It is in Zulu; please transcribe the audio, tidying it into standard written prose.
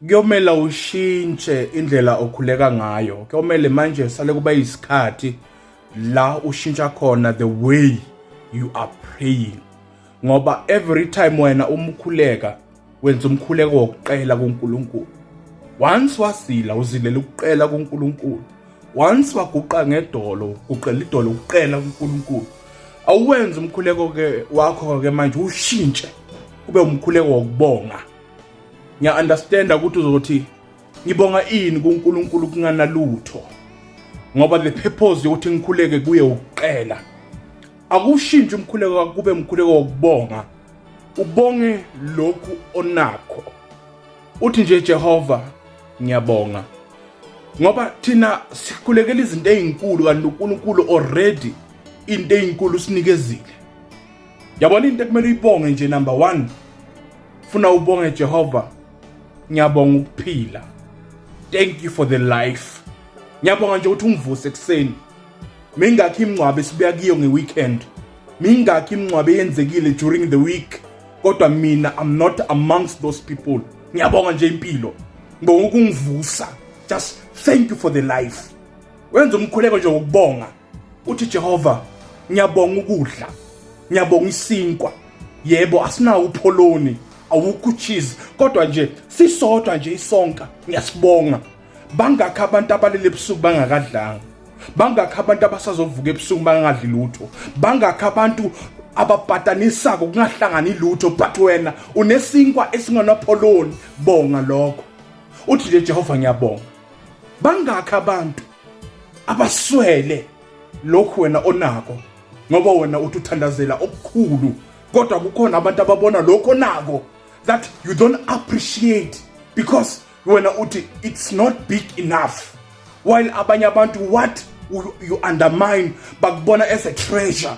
Kuyomela ushintshe indlela okhuleka ngayo. Kuyomela manje sale kuba isikhathi la ushintsha khona the way you are praying. Ngoba every time wena umkhuleka wenza umkhuleko wokuqela kuNkulunkulu. Once wasila uzilela ukuqela kuNkulunkulu. Once waguqa ngedolo uqela idolo ukuqela kuNkulunkulu. Awuwenza umkhuleko ke wakho ke manje ushintshe ube umkhuleko wokubonga. Ngiya understand ukuthi uzothi ngibonga ini kuNkulunkulu kunganalutho. Ngoba the purpose yokuthi ngikhuleke kuye ukuqela. Akushintshe umkhuleko kube umkhuleko wokubonga. Ubonge lokhu onakho. Uthi nje Jehova ngiyabonga. Ngoba thina sikhulekela izinto ezinkulu kanti uNkulunkulu already into ezinkulu usinikezile. Yabona into ekumele uyibonge nje number 1. Funa ubonge Jehova. Ngiyabonga ukuphila. Thank you for the life. Ngiyabonga nje ukuthi ungivuse ekseni. Mingakho imncwabe sibuya kiyo ngeweekend. Mingakho imncwabe yenzekile during the week. Kodwa mina I'm not amongst those people. Ngiyabonga nje impilo. Ngibonga ukungivusa. Just thank you for the life. Wenza umkhuleko nje ukubonga. Uthi Jehova, ngiyabonga ukudla. Ngiyabonga isinkwa. Yebo asinawo upholoni. Awukho cheese kodwa nje sisodwa nje isonka ngiyasibonga. Bangakho abantu abalele ebusuku bangakadlanga. Bangakho abantu abasazovuka ebusuku bangadli lutho. Bangakho abantu abapatanisako kungahlangani lutho but wena unesinkwa esinganapholoni. Bonga lokho. Uthi nje Jehova ngiyabonga. Bangakho abantu abaswele lokho wena onako ngoba wena uthi uthandazela okukhulu kodwa kukhona abantu ababona lokho nako that you don't appreciate because wena uthi it's not big enough while abanye abantu what you undermine bakubona as a treasure.